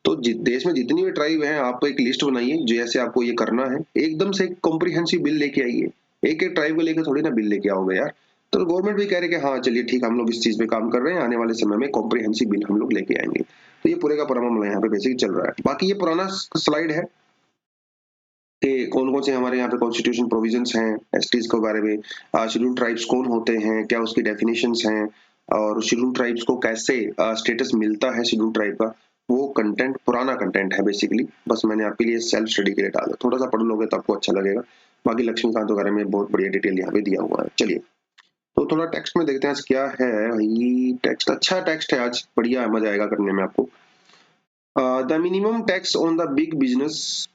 तो देश में जितनी भी ट्राइब हैं, आप एक लिस्ट बनाइए जैसे आपको ये करना है, एकदम से एक कॉम्प्रिहेंसिव बिल लेके आइए, एक एक ट्राइब को लेकर थोड़ी ना बिल लेके आओगे यार। तो गवर्नमेंट भी कह रहे हैं कि हाँ चलिए ठीक, हम लोग इस चीज पे काम कर रहे हैं, आने वाले समय में कॉम्प्रिहेंसिव बिल हम लोग लेके आएंगे। तो ये पूरे का पूरा मामला यहाँ पे बेसिकली चल रहा है। बाकी ये पुराना स्लाइड है कि कौन कौन से हमारे यहाँ पे कॉन्स्टिट्यूशन प्रोविजंस हैं एसटीज के बारे में, शेड्यूल ट्राइब्स कौन होते हैं, क्या उसकी डेफिनेशंस हैं, और शेड्यूल ट्राइब्स को कैसे स्टेटस मिलता है शेड्यूल ट्राइब का, वो कंटेंट पुराना कंटेंट है बेसिकली। बस मैंने आपके लिए सेल्फ स्टडी के लिए डाला, थोड़ा सा पढ़ लोगे तो आपको अच्छा लगेगा। बाकी लक्ष्मीकांत वगैरह में बहुत बढ़िया डिटेल यहाँ पे दिया हुआ है। चलिए, तो थोड़ा टेक्स्ट में देखते हैं आज क्या है भाई। टेक्स्ट अच्छा टेक्स्ट है आज, बढ़िया है, मजा आएगा करने में आपको। The minimum tax on the big business,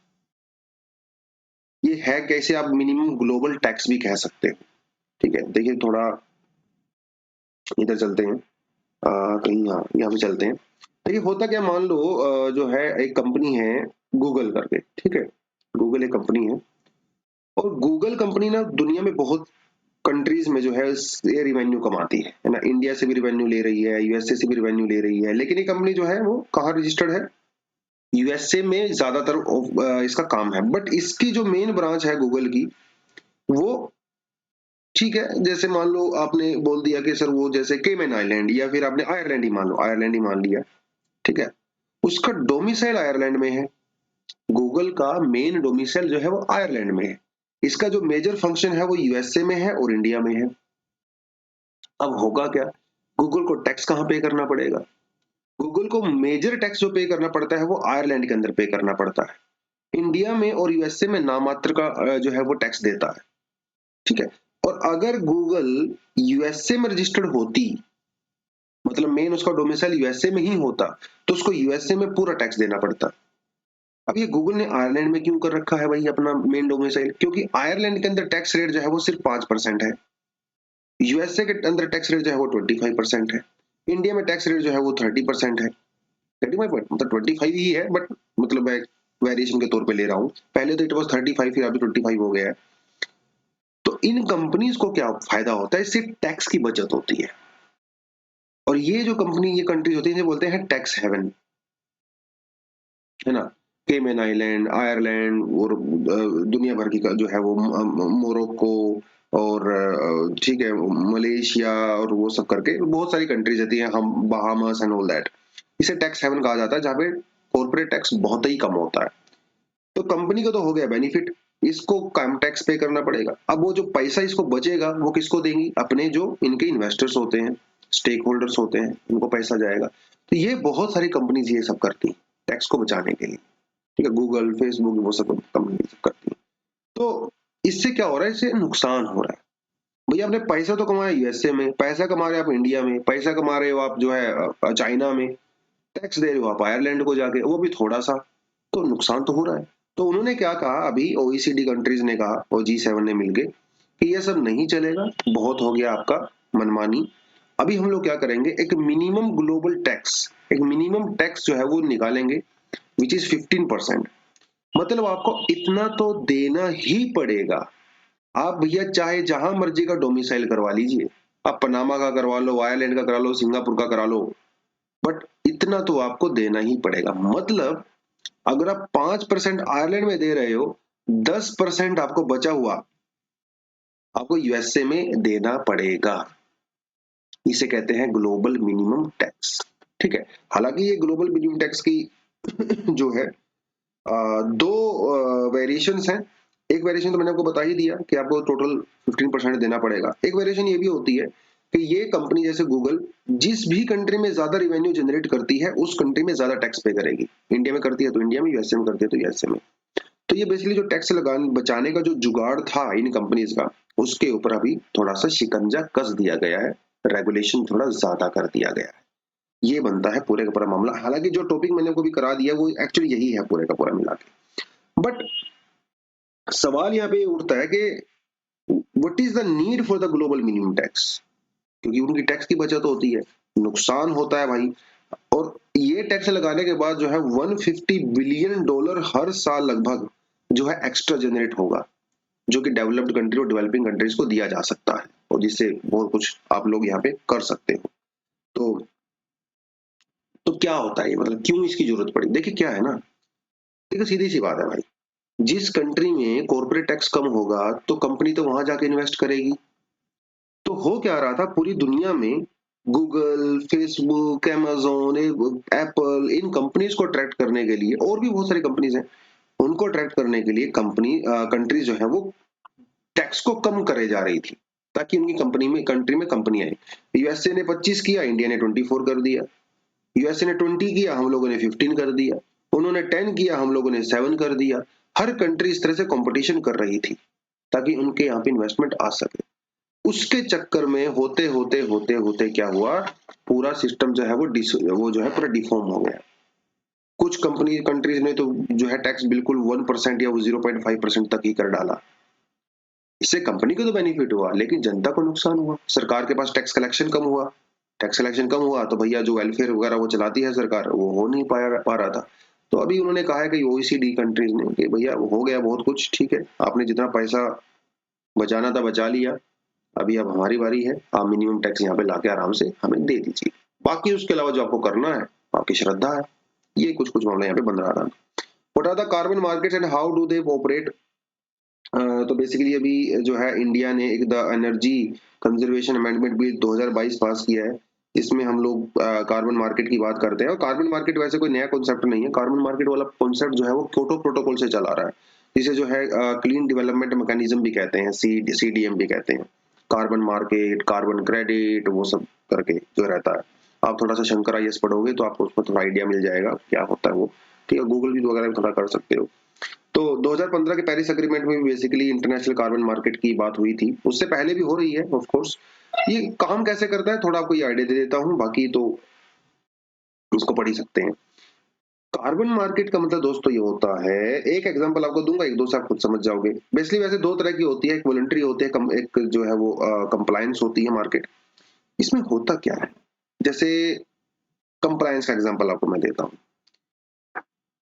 ये है कैसे, आप मिनिमम ग्लोबल टैक्स भी कह सकते हो। ठीक है, देखिए थोड़ा इधर चलते हैं, कहीं यहाँ पे चलते हैं। देखिए होता क्या, मान लो जो है एक कंपनी है गूगल करके, ठीक है, गूगल एक कंपनी है, और गूगल कंपनी ना दुनिया में बहुत कंट्रीज में जो है ये रिवेन्यू कमाती है ना। इंडिया से भी रिवेन्यू ले रही है, यूएसए से भी रिवेन्यू ले रही है, लेकिन ये कंपनी जो है वो कहाँ रजिस्टर्ड है, यूएसए में ज्यादातर इसका काम है। बट इसकी जो मेन ब्रांच है गूगल की, वो ठीक है, जैसे मान लो आपने बोल दिया कि सर वो जैसे केमन आइलैंड, या फिर आपने आयरलैंड ही मान लो, आयरलैंड ही मान लिया, ठीक है, उसका डोमिसाइल आयरलैंड में है। गूगल का मेन डोमिसाइल जो है वो आयरलैंड में है। इसका जो मेजर फंक्शन है वो यूएसए में है और इंडिया में है। अब होगा क्या, गूगल को टैक्स कहाँ पे करना पड़ेगा, गूगल को मेजर टैक्स जो पे करना पड़ता है वो आयरलैंड के अंदर पे करना पड़ता है। इंडिया में और यूएसए में नामात्र का जो है वो टैक्स देता है। ठीक है, और अगर गूगल यूएसए में रजिस्टर्ड होती, मतलब मेन उसका डोमिसाइल यूएसए में ही होता, तो उसको यूएसए में पूरा टैक्स देना पड़ता। अब ये गूगल ने आयरलैंड में क्यों कर रखा है भाई अपना मेन डोमिसाइल, क्योंकि आयरलैंड के अंदर टैक्स रेट जो है वो सिर्फ 5% है, यूएसए के अंदर टैक्स रेट जो है वो 25% है, इंडिया में टैक्स रेट जो है वो 30% है। 35 मतलब 25 ही है, बट मतलब मैं वेरिएशन के तौर पे ले रहा हूँ। पहले तो इट वाज 35, फिर अभी 25 हो गया है। तो इन कंपनीज को क्या फायदा होता है, इससे टैक्स की बचत होती है। और ये जो कंपनी, ये कंट्रीज होती है, इन्हें बोलते हैं टैक्स हेवन, है ना। केमन आइलैंड, आयरलैंड, और दुनिया भर की जो है वो मोरक्को, और ठीक है मलेशिया, और वो सब करके बहुत सारी कंट्रीज रहती है, हम बहामास एंड ऑल दैट। इसे टैक्स हेवन कहा जाता है, जहाँ पे कॉर्पोरेट टैक्स बहुत ही कम होता है। तो कंपनी को तो हो गया बेनिफिट, इसको कम टैक्स पे करना पड़ेगा। अब वो जो पैसा इसको बचेगा वो किसको देंगी, अपने जो इनके इन्वेस्टर्स होते हैं, स्टेक होल्डर्स होते हैं, उनको पैसा जाएगा। तो ये बहुत सारी कंपनीज ये सब करती हैं टैक्स को बचाने के लिए। ठीक है, गूगल, फेसबुक, वो सब कंपनी सब करती हैं। तो इससे क्या हो रहा है, इससे नुकसान हो रहा है। भैया आपने पैसा तो कमाया यूएसए में, पैसा कमा रहे हो आप इंडिया में, पैसा कमा रहे हो आप जो है चाइना में, टैक्स दे रहे हो आप आयरलैंड को जाके, वो भी थोड़ा सा, तो नुकसान तो हो रहा है। तो उन्होंने क्या कहा, अभी ओईसीडी कंट्रीज ने कहा और G7 ने मिलके कि ये सब नहीं चलेगा, बहुत हो गया आपका मनमानी। अभी हम लोग क्या करेंगे, एक मिनिमम ग्लोबल टैक्स, एक मिनिमम टैक्स जो है वो निकालेंगे, विच इज 15%। मतलब आपको इतना तो देना ही पड़ेगा। आप भैया चाहे जहां मर्जी का डोमिसाइल करवा लीजिए, आप पनामा का करवा लो, आयरलैंड का करा लो, सिंगापुर का करा लो, बट इतना तो आपको देना ही पड़ेगा। मतलब अगर आप 5% आयरलैंड में दे रहे हो, 10% आपको बचा हुआ आपको यूएसए में देना पड़ेगा। इसे कहते हैं ग्लोबल मिनिमम टैक्स। ठीक है, हालांकि ये ग्लोबल मिनिमम टैक्स की जो है दो वेरिएशंस हैं। एक वेरिएशन तो मैंने आपको बता ही दिया कि आपको टोटल 15% देना पड़ेगा। एक वेरिएशन ये भी होती है कि ये कंपनी जैसे गूगल जिस भी कंट्री में ज्यादा रेवेन्यू जनरेट करती है उस कंट्री में ज्यादा टैक्स पे करेगी। इंडिया में करती है तो इंडिया में, यूएसए में करती है तो यूएसए में। तो ये बेसिकली जो टैक्स लगाने बचाने का जो जुगाड़ था इन कंपनीज का, उसके ऊपर अभी थोड़ा सा शिकंजा कस दिया गया है, रेगुलेशन थोड़ा ज्यादा कर दिया गया है। ये बनता है पूरे का पूरा मामला। हालांकि जो टॉपिक मैंने आपको भी करा दिया वो एक्चुअली यही है पूरे का पूरा मिला के। बट सवाल यहाँ पे उठता है कि what is the need for the global minimum tax, क्योंकि उनकी टैक्स की बचत होती है, नुकसान होता है भाई। और ये टैक्स लगाने के बाद जो है 150 बिलियन डॉलर हर साल लगभग जो है एक्स्ट्रा जनरेट होगा, जो कि डेवलप्ड कंट्री और डेवलपिंग कंट्रीज को दिया जा सकता है, और जिससे बहुत कुछ आप लोग यहाँ पे कर सकते हो। तो क्या होता है ये, मतलब क्यों इसकी जरूरत पड़ी। देखिए क्या है ना, देखिए सीधी सी बात है भाई, जिस कंट्री में कॉर्पोरेट टैक्स कम होगा तो कंपनी तो वहां जाके इन्वेस्ट करेगी। तो हो क्या रहा था पूरी दुनिया में, गूगल, फेसबुक, amazon, एप्पल, इन कंपनीज को अट्रैक्ट करने के लिए, और भी बहुत सारी कंपनीज हैं, उनको अट्रैक्ट करने के लिए कंट्रीज जो है वो टैक्स को कम करे जा रही थी, ताकि उनकी कंट्री में कंपनी आए। यूएसए ने 25 किया, इंडिया ने 24 कर दिया। यूएसए ने 20 किया, हम लोगों ने 15 कर दिया। उन्होंने 10 किया, हम लोगों ने 7 कर दिया। हर कंट्री इस तरह से कंपटीशन कर रही थी ताकि उनके यहाँ पे इन्वेस्टमेंट आ सके। उसके चक्कर में होते होते होते होते क्या हुआ, पूरा सिस्टम जो है वो जो है पूरा डिफॉर्म हो गया। कुछ कंट्रीज ने तो जो है टैक्स बिल्कुल 1% या 0.5% तक ही कर डाला। इससे कंपनी को तो बेनिफिट हुआ, लेकिन जनता को नुकसान हुआ। सरकार के पास टैक्स कलेक्शन कम हुआ, टैक्स कलेक्शन कम हुआ तो भैया जो वेलफेयर वगैरह वो चलाती है सरकार, वो हो नहीं पा रहा था। तो अभी उन्होंने कहा है कि ओईसीडी कंट्रीज ने कि भैया हो गया बहुत कुछ, ठीक है, आपने जितना पैसा बचाना था बचा लिया, अभी अब हमारी बारी है, आप मिनिमम टैक्स यहाँ पे लाके आराम से हमें दे दीजिए, बाकी उसके अलावा जो आपको करना है आपकी श्रद्धा है। ये कुछ कुछ मामले यहाँ पे बन रहा था। What are the carbon markets and how do they operate? तो बेसिकली अभी जो है इंडिया ने एक the energy conservation amendment bill 2022 pass किया है। इसमें हम लोग कार्बन मार्केट की बात करते हैं, और कार्बन मार्केट वैसे कोई नया कॉन्सेप्ट नहीं है। कार्बन मार्केट वाला कॉन्सेप्ट जो है वो क्योटो प्रोटोकॉल से चला रहा है, जिसे जो है क्लीन डेवलपमेंट मैकेनिज्म भी कहते हैं, सीडीएम भी कहते हैं। कार्बन मार्केट, कार्बन क्रेडिट, वो सब करके जो रहता है। आप थोड़ा सा शंकर आईएएस पढ़ोगे तो आपको उसमें थोड़ा आइडिया मिल जाएगा क्या होता है वो, ठीक है, गूगल भी वगैरह थोड़ा कर सकते हो। तो 2015 के पेरिस एग्रीमेंट में भी बेसिकली इंटरनेशनल कार्बन मार्केट की बात हुई थी, उससे पहले भी हो रही है ऑफ कोर्स। ये काम कैसे करता है थोड़ा आपको ये आइडिया दे देता हूँ, बाकी तो उसको पढ़ ही सकते हैं। कार्बन मार्केट का मतलब दोस्तों ये होता है, एक एग्जांपल आपको दूंगा, एक दो से आप खुद समझ जाओगे। बेसिकली वैसे दो तरह की होती है, एक वॉलंटरी होती है, एक जो है वो कंप्लायंस होती है मार्केट। इसमें होता क्या है, जैसे कंप्लायंस का एग्जांपल आपको मैं देता हूँ।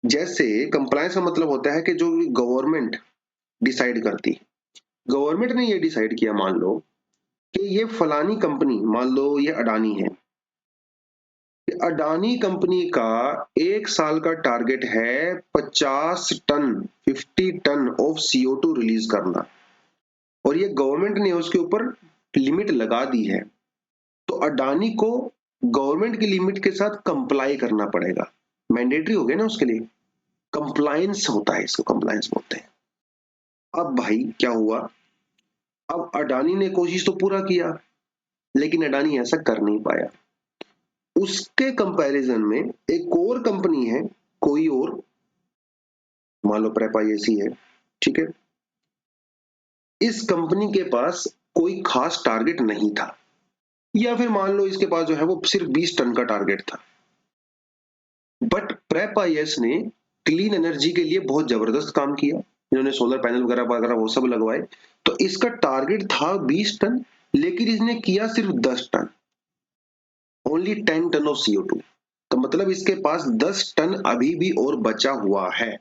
जैसे कंप्लायंस का मतलब होता है कि जो गवर्नमेंट डिसाइड करती है, गवर्नमेंट ने ये डिसाइड किया, मान लो कि ये फलानी कंपनी, मान लो ये अडानी है, अडानी कंपनी का एक साल का टारगेट है 50 टन ऑफ CO2 रिलीज करना, और ये गवर्नमेंट ने उसके ऊपर लिमिट लगा दी है। तो अडानी को गवर्नमेंट की लिमिट के साथ कंप्लाई करना पड़ेगा, मैंडेटरी हो गया ना उसके लिए, कंप्लायंस होता है, इसको कंप्लायंस बोलते हैं। अब भाई क्या हुआ, अब अडानी ने कोशिश तो पूरा किया, लेकिन अडानी ऐसा कर नहीं पाया। उसके कंपैरिजन में एक और कंपनी है, कोई और, मान लो प्रेपायसी है, ठीक है, इस कंपनी के पास कोई खास टारगेट नहीं था, या फिर मान लो इसके पास जो है वो सिर्फ 20 टन का टारगेट था। बट प्रेपायस ने क्लीन एनर्जी के लिए बहुत जबरदस्त काम किया, इन्होंने सोलर पैनल वगैरह वगैरह वो सब लगवाए, तो इसका टारगेट था 20 टन, लेकिन इसने किया सिर्फ 10 ton, only 10 ton of CO2। तो मतलब इसके पास 10 टन अभी भी और बचा हुआ है।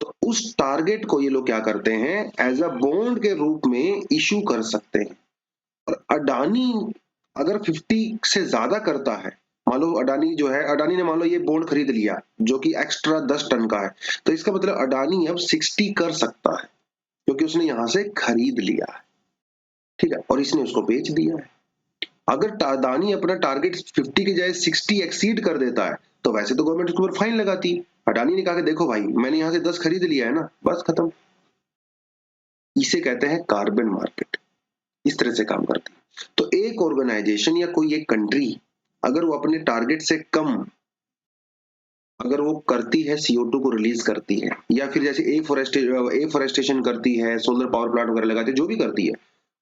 तो उस टारगेट को ये लोग क्या करते हैं, एज अ बॉन्ड के रूप में इशू कर सकते हैं। और अडानी अगर 50 से ज्यादा करता है, मान लो अडानी जो है, अडानी ने मान लो ये बॉन्ड खरीद लिया जो कि एक्स्ट्रा 10 टन का है, तो इसका मतलब अडानी अब 60 कर सकता है, क्योंकि उसने यहां से खरीद लिया है, ठीक है, और इसने उसको बेच दिया है। अगर अडानी अपना टारगेट 50 की जगह 60 एक्सीड कर देता है, तो वैसे तो गवर्नमेंट उसके ऊपर फाइन लगाती। अडानी ने कहा कि देखो भाई मैंने यहां से 10 खरीद लिया है ना, बस खत्म। इसे कहते हैं कार्बन मार्केट, इस तरह से काम करती है। तो एक ऑर्गेनाइजेशन या कोई एक कंट्री अगर वो अपने टारगेट से कम अगर वो करती है, CO2 को रिलीज करती है, या फिर जैसे एफोरेस्टेशन करती है, सोलर पावर प्लांट वगैरह लगाती है, जो भी करती है,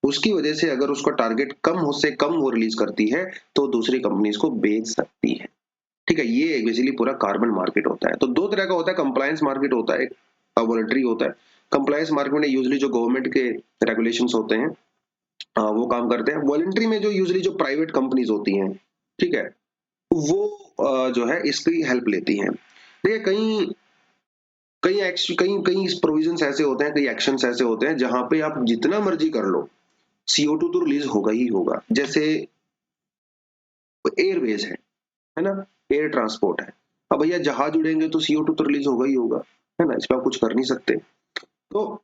उसकी वजह से अगर उसका टारगेट कम हो से कम वो रिलीज करती है, तो दूसरी कंपनीज को बेच सकती है, ठीक है। ये बेसिकली पूरा कार्बन मार्केट होता है। तो दो तरह का होता है, कंप्लायंस मार्केट होता है, एक वॉलंटरी होता है। कंप्लायंस मार्केट में यूजुअली जो गवर्नमेंट के रेगुलेशंस होते हैं वो काम करते हैं। वॉलंटरी में जो यूजुअली जो प्राइवेट कंपनीज होती हैं, ठीक है, वो जो है इसकी हेल्प लेती हैं। देखिए कई कई कई कई प्रोविजंस ऐसे होते हैं, कई एक्शंस ऐसे होते हैं जहां पे आप जितना मर्जी कर लो, CO2 तो रिलीज होगा ही होगा। जैसे एयरवेज है ना, एयर ट्रांसपोर्ट है, अब भैया जहाज उड़ेंगे तो CO2 तो रिलीज होगा ही होगा, है ना, इस पर आप कुछ कर नहीं सकते। तो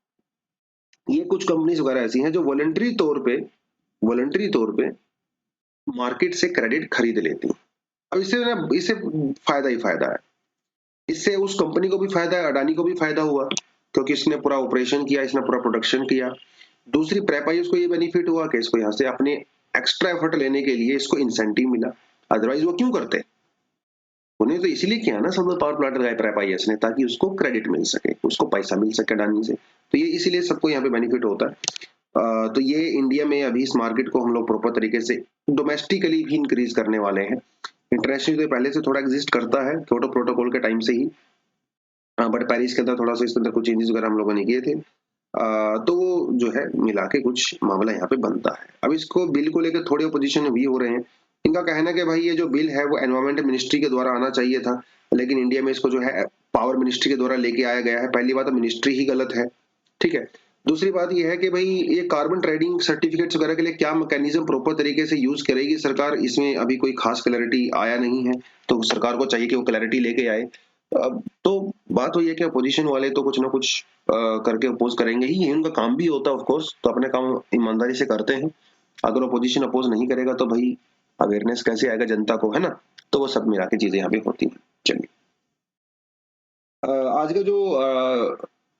ये कुछ कंपनीज वगैरह ऐसी हैं जो वॉलंटरी तौर पे मार्केट से क्रेडिट खरीद लेती हैं। अब इससे फायदा ही फायदा है, इससे उस कंपनी को भी फायदा है, अडानी को भी फायदा हुआ, क्योंकि इसने पूरा ऑपरेशन किया, इसने पूरा प्रोडक्शन किया। दूसरी प्रेपाइज को ये बेनिफिट हुआ कि इसको यहाँ से अपने एक्स्ट्रा एफर्ट लेने के लिए इसको इंसेंटिव मिला, अदरवाइज वो क्यों करते, उन्हें तो इसीलिए किया ना सोलर पावर प्लांट लगाए प्रेपाइज ने, ताकि उसको क्रेडिट मिल सके, उसको पैसा मिल सके अडानी से। तो ये इसीलिए सबको यहाँ पे बेनिफिट होता है। तो ये इंडिया में अभी इस मार्केट को हम लोग प्रॉपर तरीके से डोमेस्टिकली भी इंक्रीज करने वाले हैं। इंटरनेशनली तो पहले से थोड़ा एग्जिस्ट करता है क्योटो प्रोटोकॉल के टाइम से ही, बट पेरिस के अंदर थोड़ा सा इसके अंदर कुछ चेंजेस वगैरह हम लोगों ने किए थे। तो वो जो है मिला के कुछ मामला यहाँ पे बनता है। अब इसको बिल को लेकर थोड़े अपोजिशन भी हो रहे हैं। इनका कहना है कि भाई ये जो बिल है वो एनवायरमेंट मिनिस्ट्री के द्वारा आना चाहिए था, लेकिन इंडिया में इसको जो है पावर मिनिस्ट्री के द्वारा लेके आया गया है। पहली बात तो मिनिस्ट्री ही गलत है, ठीक है। दूसरी बात ये है कि भाई ये कार्बन ट्रेडिंग सर्टिफिकेट्स वगैरह के लिए क्या मैकेनिज्म प्रॉपर तरीके से यूज करेगी सरकार, इसमें अभी कोई खास क्लैरिटी आया नहीं है। तो सरकार को चाहिए कि वो क्लैरिटी लेके आए। अब तो बात हुई है कि अपोजिशन वाले तो कुछ ना कुछ करके अपोज करेंगे ही, ये उनका काम भी होता है ऑफ कोर्स, तो अपने काम ईमानदारी से करते हैं। अगर अपोजिशन अपोज नहीं करेगा तो भाई अवेयरनेस कैसे आएगा जनता को, है ना। तो वो सब मिला के चीजें यहाँ पे होती हैं। चलिए, आज का जो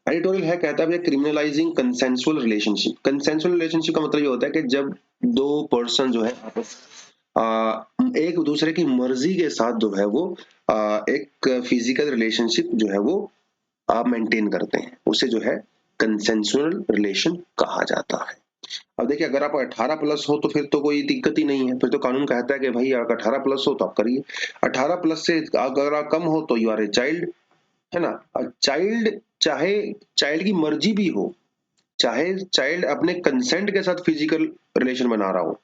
एडिटोरियल है कहता है क्रिमिनलाइजिंग कंसेंसुअल रिलेशनशिप। कंसेंसुअल रिलेशनशिप का मतलब ये होता है कि जब दो पर्सन जो है आपस एक दूसरे की मर्जी के साथ जो है वो एक फिजिकल रिलेशनशिप जो है वो आप मेंटेन करते हैं, उसे जो है कंसेंसुअल रिलेशन कहा जाता है। अब देखिए, अगर आप 18 प्लस हो तो फिर तो कोई दिक्कत ही नहीं है, फिर तो कानून कहता है कि भाई अगर 18 प्लस हो तो आप करिए। 18 प्लस से अगर आप कम हो तो यू आर ए चाइल्ड, है ना। चाइल्ड, चाहे चाइल्ड की मर्जी भी हो, चाहे चाइल्ड अपने कंसेंट के साथ फिजिकल रिलेशन बना रहा हो,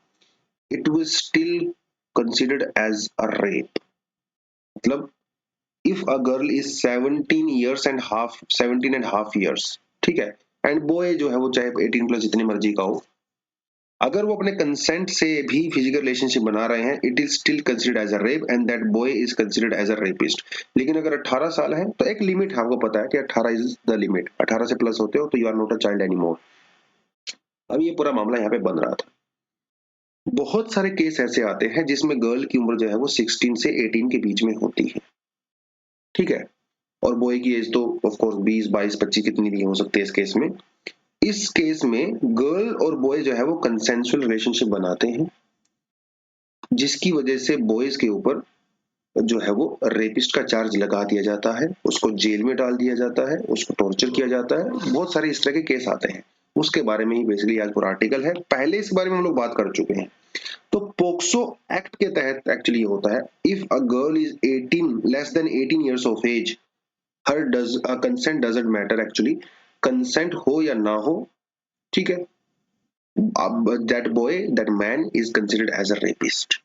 it will still considered as a rape. मतलब if a girl is 17 and half years, ठीक है, एंड बॉय जो है वो चाहे 18 प्लस जितनी मर्जी का हो, अगर वो अपने कंसेंट से भी फिजिकल रिलेशनशिप बना रहे हैं, it is still considered as a rape and that boy is considered as a rapist. लेकिन अगर 18 साल है तो एक लिमिट है, आपको पता है कि 18 इज द लिमिट। 18 से प्लस होते हो तो you are not a child any more. अब ये पूरा मामला यहाँ पे बन रहा था। बहुत सारे केस ऐसे आते हैं जिसमें गर्ल की उम्र जो है वो 16 से 18 के बीच में होती है, ठीक है, और बॉय की एज तो ऑफ कोर्स 20, 22, 25 कितनी भी हो सकती है इस केस में। इस केस में गर्ल और बॉय जो है वो कंसेंसुअल रिलेशनशिप बनाते हैं, जिसकी वजह से बॉयज के ऊपर जो है वो रेपिस्ट का चार्ज लगा दिया जाता है, उसको जेल में डाल दिया जाता है, उसको टॉर्चर किया जाता है। बहुत सारे इस तरह के केस आते हैं, उसके बारे में ही बेसिकली आज पूरा आर्टिकल है। पहले इस बारे में हम लोग बात कर चुके हैं। तो पोक्सो एक्ट के तहत एक्चुअली होता है, if a girl is 18 less than 18 years of age, her does consent doesn't matter actually, consent हो या ना हो, ठीक है, अब that boy that man is considered as a rapist.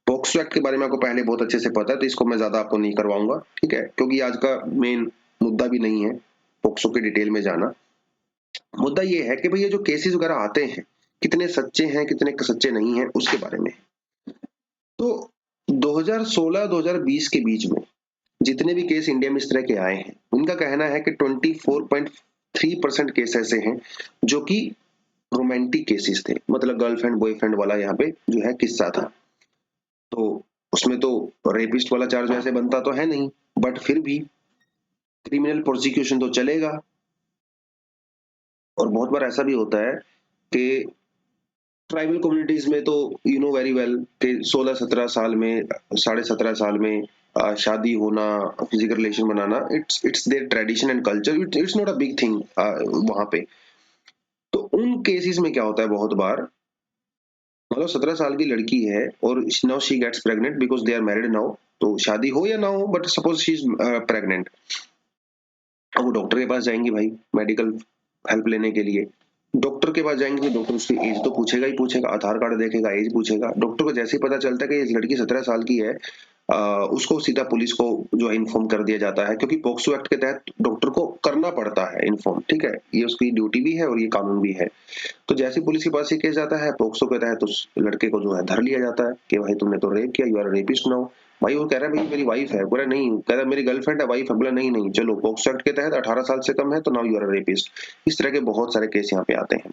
POCSO act के बारे में आपको पहले बहुत अच्छे से पता है, तो इसको मैं ज्यादा आपको नहीं करवाऊंगा, ठीक है, क्योंकि आज का मेन मुद्दा भी नहीं है पोक्सो के डिटेल में जाना। मुद्दा ये है कि भाई ये जो केसेस वगैरह आते हैं, कितने सच्चे हैं कितने सच्चे नहीं हैं उसके बारे में। तो 2016-2020 के बीच में जितने भी केस इंडिया में इस तरह के आए हैं, उनका कहना है कि 24.3% केस ऐसे हैं जो कि रोमांटिक केसेस थे, मतलब गर्लफ्रेंड बॉयफ्रेंड वाला यहाँ पे जो है किस्सा था। तो उसमें तो रेपिस्ट वाला चार्ज वैसे बनता तो है नहीं, बट फिर भी क्रिमिनल प्रोसिक्यूशन तो चलेगा। और बहुत बार ऐसा भी होता है कि ट्राइबल कम्युनिटीज में तो यू नो वेरी वेल कि 16-17 साल में, 17.5 साल में शादी होना, physical relation banana, it's their tradition and culture, it's not a big thing वहां पे। तो उन केसेस में क्या होता है बहुत बार, मतलब 17 साल की लड़की है और now she gets pregnant because they are married now, तो शादी हो या ना हो but suppose she is pregnant, अब वो डॉक्टर के पास जाएंगी भाई मेडिकल हेल्प लेने के लिए। डॉक्टर के पास जाएंगे तो डॉक्टर उसकी एज तो पूछेगा ही पूछेगा, आधार कार्ड देखेगा, एज पूछेगा। डॉक्टर को जैसे ही पता चलता है कि ये लड़की 17 साल की है, उसको सीधा पुलिस को जो है इन्फॉर्म कर दिया जाता है, क्योंकि पोक्सो एक्ट के तहत डॉक्टर को करना पड़ता है इन्फॉर्म, ठीक है, ये उसकी ड्यूटी भी है और ये कानून भी है। तो जैसे पुलिस के पास ये केस जाता है पोक्सो के तहत, उस लड़के को जो है धर लिया जाता है कि भाई तुमने तो रेप किया, यू आर रेपिस्ट नाउ। भाई वो कह रहा है भाई मेरी वाइफ है, बोला नहीं, कह रहा मेरी गर्लफ्रेंड है, वाइफ है, बोला नहीं नहीं, चलो पोक्सो एक्ट के तहत 18 साल से कम है तो नाउ यू आर रेपिस्ट। इस तरह के बहुत सारे केस यहाँ पे आते हैं,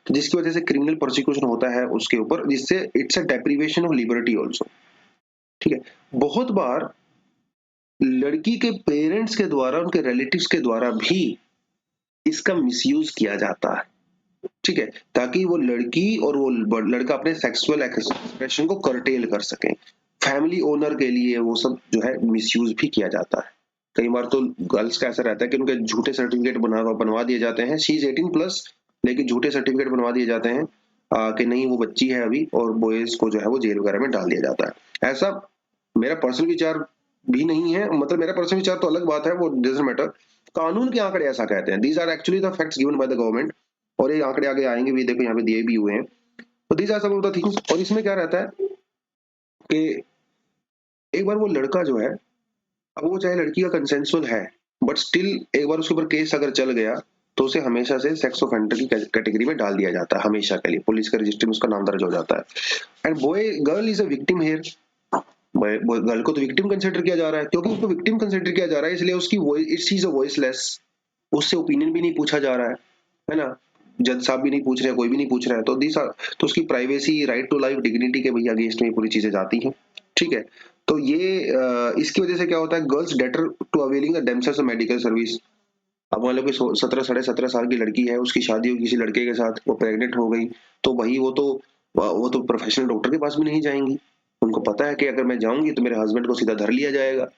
तो जिसकी वजह से क्रिमिनल प्रोसिक्यूशन होता है उसके ऊपर, जिससे it's a deprivation of liberty also, ठीक है। बहुत बार लड़की के पेरेंट्स के द्वारा, उनके रिलेटिव्स के द्वारा भी इसका मिसयूज किया जाता है, ठीक है, ताकि वो लड़की और वो लड़का अपने सेक्सुअल एक्सप्रेशन को कर्टेल कर सकें। फैमिली ओनर के लिए वो सब जो है मिसयूज भी किया जाता है। कई बार तो गर्ल्स का ऐसा रहता है कि उनके झूठे सर्टिफिकेट बनवा दिए जाते हैं, शी इज 18 प्लस, लेकिन झूठे सर्टिफिकेट बनवा दिए जाते हैं कि नहीं वो बच्ची है अभी, और बॉयज को जो है वो जेल वगैरह में डाल दिया जाता है। ऐसा मेरा पर्सनल विचार भी नहीं है, मतलब मेरा पर्सनल विचार तो अलग बात है, वो डजंट मैटर। कानून के आंकड़े ऐसा कहते हैं, these are actually the facts given by the government, और ये आंकड़े आगे आएंगे भी, देखो यहाँ पे दिए भी हुए हैं। तो these are some of the things. और इसमें क्या रहता है कि एक बार वो लड़का जो है, अब वो चाहे लड़की का कंसेंसुअल है, बट स्टिल एक बार उसके ऊपर केस अगर चल गया तो उसे हमेशा से सेक्स ऑफेंडर की कैटेगरी में डाल दिया जाता है, हमेशा के लिए पुलिस के रजिस्टर में उसका नाम दर्ज हो जाता है। And boy girl is a victim here, girl को तो विक्टिम कंसिडर किया जा रहा है, क्योंकि उसको विक्टिम कंसिडर किया जा रहा है इसलिए उसकी वॉइस इज अ वॉइसलेस, उससे ओपिनियन भी नहीं पूछा जा रहा है ना, जज साहब भी नहीं पूछ रहे हैं, कोई भी नहीं पूछ रहा है, तो दिस आर, तो उसकी privacy, right to life, dignity के भैया अगेंस्ट में पूरी चीजें जाती हैं। ठीक है, तो ये इसकी वजह से क्या होता है, girls deter to availing the themselves medical service. अब मान लो कि 17 साढ़े 17 साल की लड़की है, उसकी शादी हो किसी लड़के के साथ, वो प्रेग्नेंट हो गई, तो भाई वो तो प्रोफेशनल डॉक्टर के पास भी नहीं जाएंगी। उनको पता है कि अगर मैं जाऊंगी तो मेरे हस्बैंड को सीधा धर लिया जाएगा।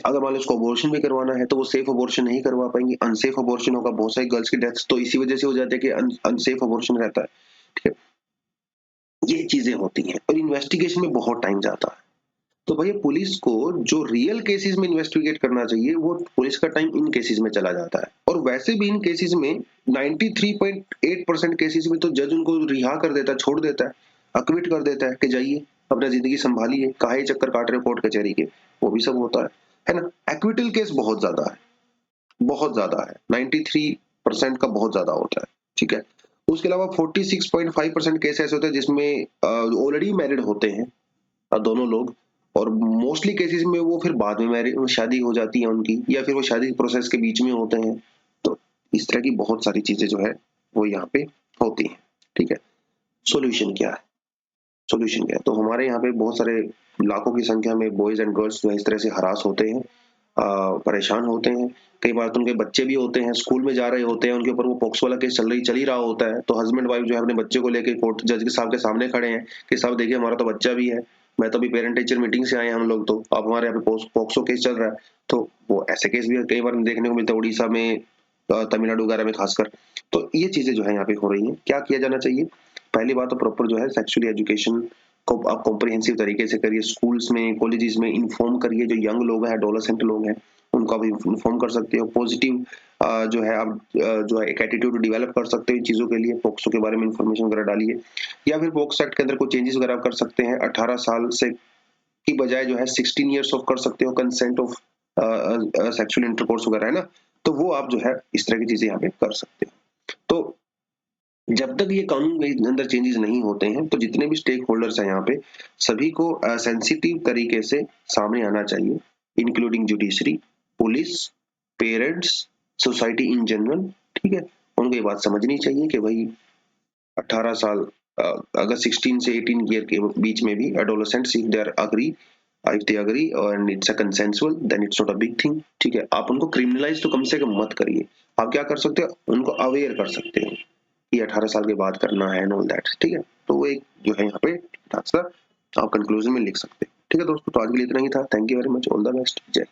अगर मान लो उसको अबॉर्शन भी करवाना है तो वो सेफ अबॉर्शन नहीं करवा पाएंगी, अनसेफ अबॉर्शन होगा। बहुत सारी गर्ल्स की डेथ्स तो इसी वजह से हो जाती है कि अनसेफ अबॉर्शन रहता है। ठीक है, ये चीजें होती हैं और इन्वेस्टिगेशन में बहुत टाइम जाता है। तो भैया पुलिस को जो रियल केसेस में इन्वेस्टिगेट करना चाहिए, वो पुलिस का टाइम इन केसेस में चला जाता है। और वैसे भी इन केसेस में 93.8% केसेस में तो जज उनको रिहा कर देता है, छोड़ देता है, अक्विट कर देता है कि जाइए अपना जिंदगी संभालिए, काहे चक्कर काट रहे हो कोर्ट कचहरी के, वो भी सब होता है ना। एक्विटल केस बहुत ज्यादा है, बहुत ज्यादा है, 93% का बहुत ज्यादा होता है। ठीक है, उसके अलावा 46.5% केस ऐसे होते हैं जिसमें ऑलरेडी मैरिड होते हैं दोनों लोग, और मोस्टली केसेस में वो फिर बाद में मैरिज शादी हो जाती है उनकी, या फिर वो शादी प्रोसेस के बीच में होते हैं। तो इस तरह की बहुत सारी चीजें जो है वो यहाँ पे होती हैं। ठीक है, सॉल्यूशन क्या है, सॉल्यूशन क्या है, तो हमारे यहाँ पे बहुत सारे लाखों की संख्या में बॉयज एंड गर्ल्स जो है इस तरह से हरास होते हैं, परेशान होते हैं। कई बार तो उनके बच्चे भी होते हैं, स्कूल में जा रहे होते हैं, उनके ऊपर वो पॉक्सो वाला केस चल ही रहा होता है, तो हस्बैंड वाइफ जो है अपने बच्चे को लेके कोर्ट जज के साहब के सामने खड़े हैं कि साहब देखिए हमारा तो बच्चा भी है, मैं तो अभी पेरेंट टीचर मीटिंग से आए हैं हम लोग, तो अब हमारे यहाँ पे पॉक्सो केस चल रहा है। तो वो ऐसे केस भी कई बार देखने को मिलते हैं उड़ीसा में, तमिलनाडु वगैरह में खासकर। तो ये चीजें जो है यहाँ पे हो रही हैं। क्या किया जाना चाहिए, पहली बात तो प्रॉपर जो है सेक्सुअल एजुकेशन को आप कॉम्प्रिहेंसिव तरीके से करिए, स्कूल्स में कॉलेजेस में इन्फॉर्म करिए, जो यंग लोग हैं एडोलेसेंट लोग हैं उनको आप इन्फॉर्म कर सकते हो। पॉजिटिव जो है आप जो है एक एटीट्यूड डेवलप कर सकते हो इन चीजों के लिए, पॉक्सो के बारे में इन्फॉर्मेशन वगैरह डालिए, या फिर पॉक्सो एक्ट के अंदर कुछ चेंजेस वगैरह कर सकते हैं, 18 साल से की बजाय जो है 16 ईयर्स ऑफ कर सकते हो, कंसेंट ऑफ सेक्सुअल इंटरकोर्स वगैरह, है ना। तो वो आप जो है इस तरह की चीजें यहाँ पे कर सकते हो। तो जब तक ये कानून के अंदर चेंजेस नहीं होते हैं तो जितने भी स्टेक होल्डर्स हैं यहाँ पे सभी को सेंसिटिव तरीके से सामने आना चाहिए, including judiciary, police, parents, society in general. ठीक है, उनको ये बात समझनी चाहिए कि भाई 18 साल अगर 16 से 18 ईयर के बीच में भी adolescents if they agree and it's a consensual then it's not a big thing. ठीक है, आप उनको क्रिमिनलाइज तो कम से कम मत करिए, आप क्या कर सकते हो उनको अवेयर कर सकते हो कि 18 साल के बाद करना है एंड ऑल दैट। ठीक है, तो वो एक जो है यहाँ पे आंसर आप कंक्लूजन में लिख सकते हैं। ठीक है दोस्तों, तो आज के लिए इतना ही था। Thank you very much, all the best, जय।